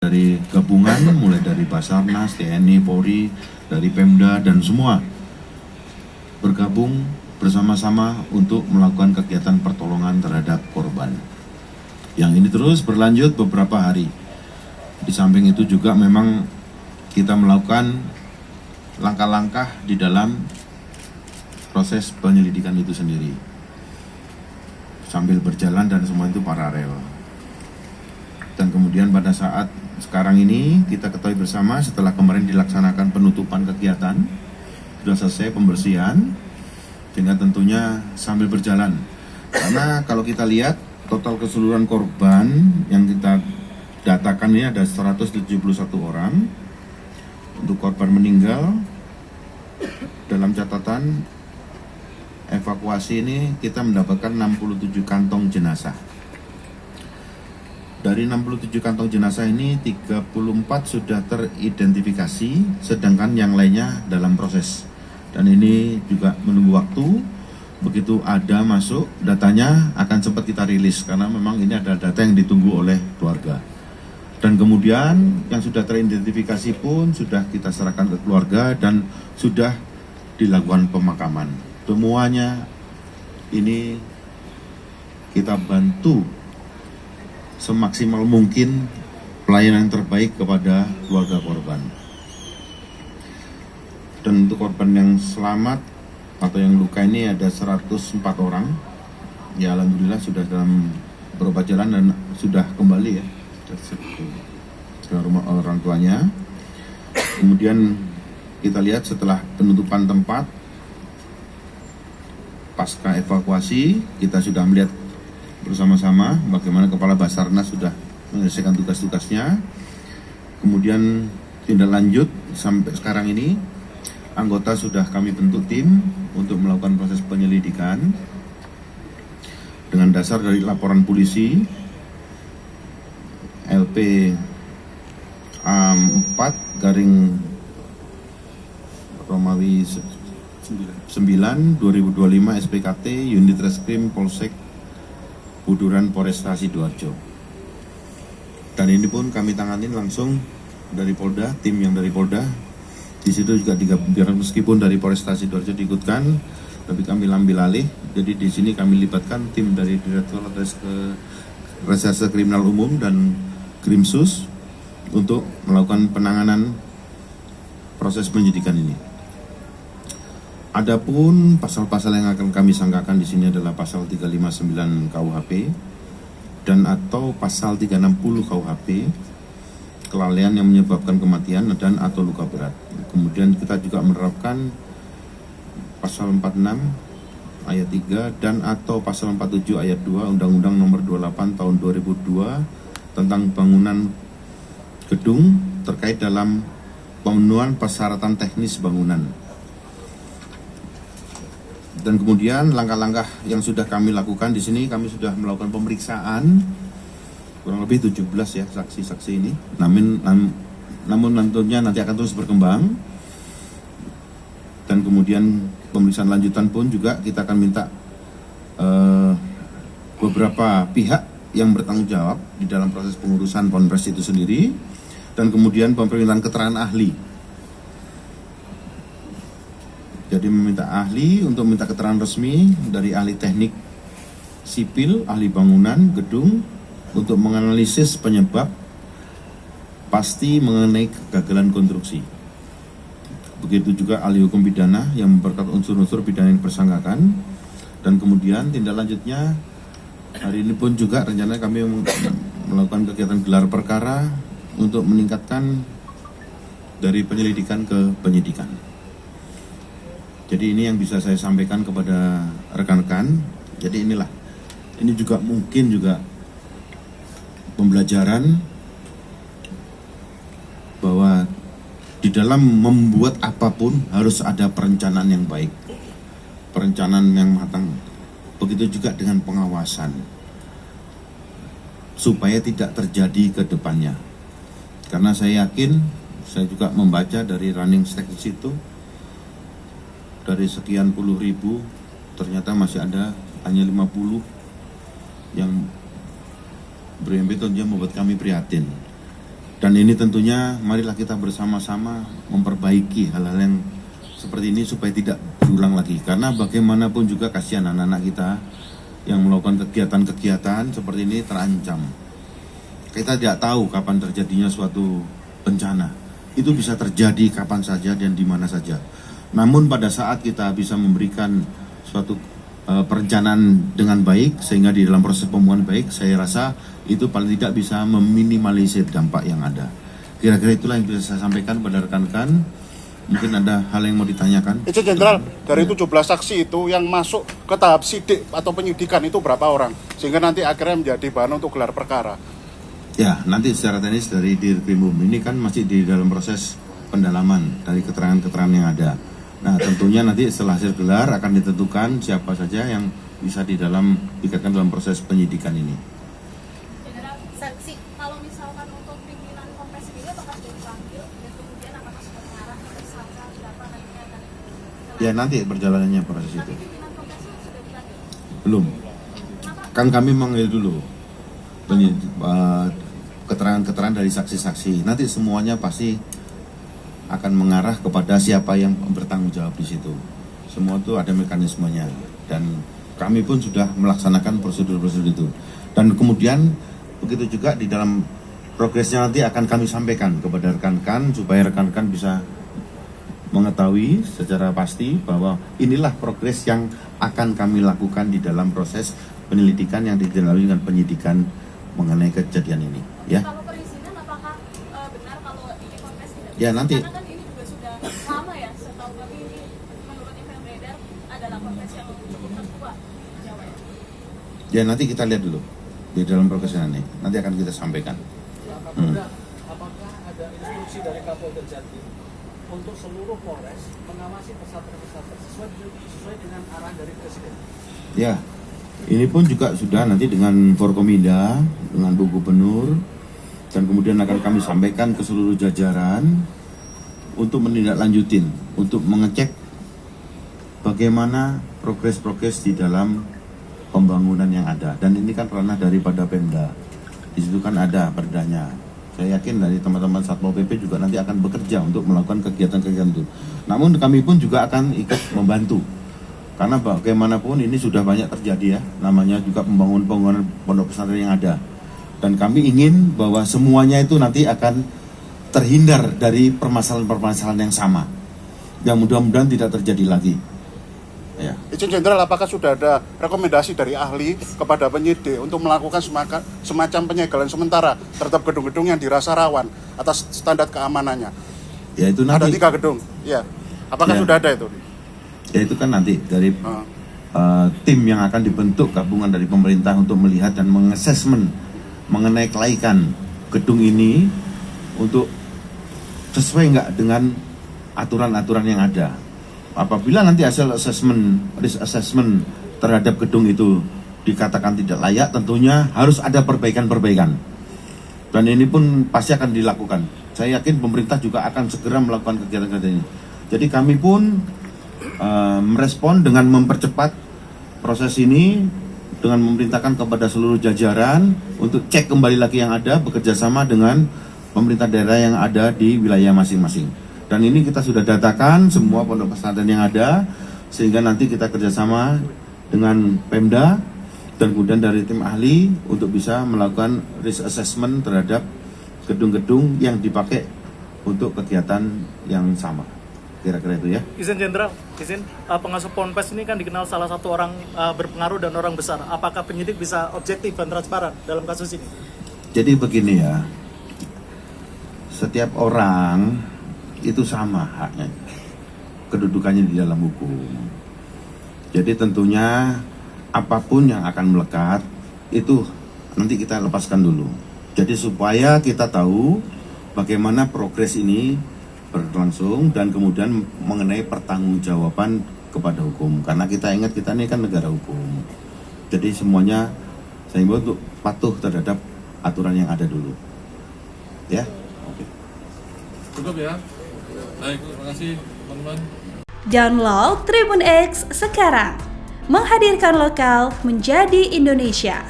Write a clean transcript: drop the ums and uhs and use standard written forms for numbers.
dari gabungan, mulai dari Basarnas, TNI, Polri, dari Pemda, dan semua bergabung bersama-sama untuk melakukan kegiatan pertolongan terhadap korban. Yang ini terus berlanjut beberapa hari. Di samping itu juga memang kita melakukan langkah-langkah di dalam proses penyelidikan itu sendiri. Sambil berjalan dan semua itu paralel. Dan kemudian pada saat sekarang ini kita ketahui bersama setelah kemarin dilaksanakan penutupan kegiatan, sudah selesai pembersihan, sehingga tentunya sambil berjalan. Karena kalau kita lihat total keseluruhan korban yang kita datakan ini ada 171 orang. Untuk korban meninggal dalam catatan evakuasi ini kita mendapatkan 67 kantong jenazah. Dari 67 kantong jenazah ini 34 sudah teridentifikasi, sedangkan yang lainnya dalam proses. Dan ini juga menunggu waktu, begitu ada masuk datanya akan cepat kita rilis karena memang ini ada data yang ditunggu oleh keluarga. Dan kemudian yang sudah teridentifikasi pun sudah kita serahkan ke keluarga dan sudah dilakukan pemakaman. Semuanya ini kita bantu semaksimal mungkin pelayanan terbaik kepada keluarga korban. Dan untuk korban yang selamat atau yang luka ini ada 104 orang. Ya alhamdulillah sudah dalam berobat jalan dan sudah kembali ya ke rumah orang tuanya. Kemudian kita lihat setelah penutupan tempat pasca evakuasi, kita sudah melihat bersama-sama bagaimana Kepala Basarnas sudah menyelesaikan tugas-tugasnya. Kemudian tindak lanjut sampai sekarang ini anggota sudah kami bentuk tim untuk melakukan proses penyelidikan dengan dasar dari laporan polisi LP A4 garing Romawi 9 2025 SPKT Unit Reskrim Polsek Buduran Polresta Sidoarjo. Dan ini pun kami tanganin langsung dari Polda, tim yang dari Polda. Di situ juga meskipun dari Polresta Sidoarjo diikutkan, tapi kami ambil alih. Jadi di sini kami libatkan tim dari Direktorat Reserse Kriminal Umum dan Krimsus untuk melakukan penanganan proses penyidikan ini. Adapun pasal-pasal yang akan kami sangkakan di sini adalah pasal 359 KUHP dan atau pasal 360 KUHP, kelalaian yang menyebabkan kematian dan atau luka berat. Kemudian kita juga menerapkan pasal 46 ayat 3 dan atau pasal 47 ayat 2 Undang-Undang Nomor 28 Tahun 2002 tentang bangunan gedung terkait dalam pemenuhan persyaratan teknis bangunan. Dan kemudian langkah-langkah yang sudah kami lakukan di sini, kami sudah melakukan pemeriksaan kurang lebih 17 ya saksi-saksi ini. Namun tentunya nanti akan terus berkembang. Dan kemudian pemeriksaan lanjutan pun juga kita akan minta beberapa pihak yang bertanggung jawab di dalam proses pengurusan Ponpes itu sendiri, dan kemudian permintaan keterangan ahli. Jadi meminta ahli untuk minta keterangan resmi dari ahli teknik sipil, ahli bangunan, gedung, untuk menganalisis penyebab pasti mengenai kegagalan konstruksi. Begitu juga ahli hukum pidana yang memperkuat unsur-unsur pidana yang bersangkakan. Dan kemudian tindak lanjutnya hari ini pun juga rencananya kami melakukan kegiatan gelar perkara untuk meningkatkan dari penyelidikan ke penyidikan. Jadi ini yang bisa saya sampaikan kepada rekan-rekan. Jadi ini juga mungkin juga pembelajaran bahwa di dalam membuat apapun harus ada perencanaan yang baik, perencanaan yang matang. Begitu juga dengan pengawasan, supaya tidak terjadi ke depannya. Karena saya yakin, saya juga membaca dari running stats itu, dari sekian puluh ribu, ternyata masih ada hanya 50 yang berimpi, tentunya membuat kami prihatin. Dan ini tentunya marilah kita bersama-sama memperbaiki hal-hal yang seperti ini supaya tidak berulang lagi. Karena bagaimanapun juga kasihan anak-anak kita yang melakukan kegiatan-kegiatan seperti ini terancam. Kita tidak tahu kapan terjadinya suatu bencana. Itu bisa terjadi kapan saja dan di mana saja. Namun pada saat kita bisa memberikan suatu perencanaan dengan baik, sehingga di dalam proses pembangunan baik, saya rasa itu paling tidak bisa meminimalisir dampak yang ada. Kira-kira itulah yang bisa saya sampaikan pada rekan-rekan. Mungkin ada hal yang mau ditanyakan. Izin Jenderal, dari 17 saksi itu yang masuk ke tahap sidik atau penyidikan itu berapa orang? Sehingga nanti akhirnya menjadi bahan untuk gelar perkara. Ya, nanti secara teknis dari Dirkrimum ini kan masih di dalam proses pendalaman dari keterangan-keterangan yang ada. Nah, tentunya nanti setelah hasil gelar akan ditentukan siapa saja yang bisa dikatakan dalam proses penyidikan ini. Jenderal, saksi, kalau misalkan untuk pimpinan Kompes ini apakah sudah dipanggil dan kemudian apakah sudah mengarah ke tersangka berapa nantinya akan Ya, nanti berjalannya proses tapi itu. pimpinan Kompes ini sudah dipanggil? Belum. Kan kami manggil dulu keterangan-keterangan dari saksi-saksi. Nanti semuanya pasti akan mengarah kepada siapa yang bertanggung jawab di situ. Semua itu ada mekanismenya dan kami pun sudah melaksanakan prosedur-prosedur itu. Dan kemudian begitu juga di dalam progresnya nanti akan kami sampaikan kepada rekan-rekan supaya rekan-rekan bisa mengetahui secara pasti bahwa inilah progres yang akan kami lakukan di dalam proses penyelidikan yang dilalui dengan penyidikan mengenai kejadian ini. Ya. Kalau perizinan apakah benar kalau ini Kompes tidak? Ya, nanti. Karena kan ini juga sudah lama ya, setahu kami ini menurut info yang beredar adalah Kompes yang cukup tertua di Jawa ya. Ya, nanti kita lihat dulu di dalam progresnya ini. Nanti akan kita sampaikan. Apakah ada instruksi dari Kapolda Jatim untuk seluruh Polres mengawasi pesantren-pesantren sesuai dengan arahan dari Presiden? Ya, ini pun juga sudah nanti dengan Forkominda, dengan Bu Gubernur, dan kemudian akan kami sampaikan ke seluruh jajaran untuk menindaklanjutin, untuk mengecek bagaimana progres-progres di dalam pembangunan yang ada. Dan ini kan ranah daripada Pemda. Di situ kan ada perdanya. Saya yakin dari teman-teman Satpol PP juga nanti akan bekerja untuk melakukan kegiatan-kegiatan itu. Namun kami pun juga akan ikut membantu. Karena bagaimanapun ini sudah banyak terjadi ya, namanya juga pembangunan pondok pesantren yang ada. Dan kami ingin bahwa semuanya itu nanti akan terhindar dari permasalahan-permasalahan yang sama. Dan mudah-mudahan tidak terjadi lagi. Ya. Izin Jenderal, apakah sudah ada rekomendasi dari ahli kepada penyidik untuk melakukan semacam penyegelan sementara terhadap gedung-gedung yang dirasa rawan atas standar keamanannya? Ya itu nanti. Ada 3 gedung, ya. Apakah sudah ada itu? Ya itu kan nanti dari tim yang akan dibentuk gabungan dari pemerintah untuk melihat dan mengassessment mengenai kelaikan gedung ini untuk sesuai nggak dengan aturan-aturan yang ada. Apabila nanti hasil risk assessment terhadap gedung itu dikatakan tidak layak, tentunya harus ada perbaikan-perbaikan. Dan ini pun pasti akan dilakukan. Saya yakin pemerintah juga akan segera melakukan kegiatan-kegiatan ini. Jadi kami pun merespon dengan mempercepat proses ini dengan memerintahkan kepada seluruh jajaran untuk cek kembali lagi yang ada, bekerja sama dengan pemerintah daerah yang ada di wilayah masing-masing. Dan ini kita sudah datakan semua pondok pesantren yang ada, sehingga nanti kita kerjasama dengan Pemda dan kemudian dari tim ahli untuk bisa melakukan risk assessment terhadap gedung-gedung yang dipakai untuk kegiatan yang sama. Kira-kira itu ya. Izin Jenderal, pengasuh Ponpes ini kan dikenal salah satu orang berpengaruh dan orang besar. Apakah penyidik bisa objektif dan transparan dalam kasus ini? Jadi begini ya, setiap orang itu sama haknya, kedudukannya di dalam hukum. Jadi tentunya apapun yang akan melekat itu nanti kita lepaskan dulu. Jadi supaya kita tahu bagaimana progres ini berlangsung dan kemudian mengenai pertanggungjawaban kepada hukum. Karena kita ingat kita ini kan negara hukum. Jadi semuanya saya himbau untuk patuh terhadap aturan yang ada dulu. Ya. Oke. Cukup ya. Baik, terima kasih teman-teman. Download Tribun X sekarang. Menghadirkan lokal menjadi Indonesia.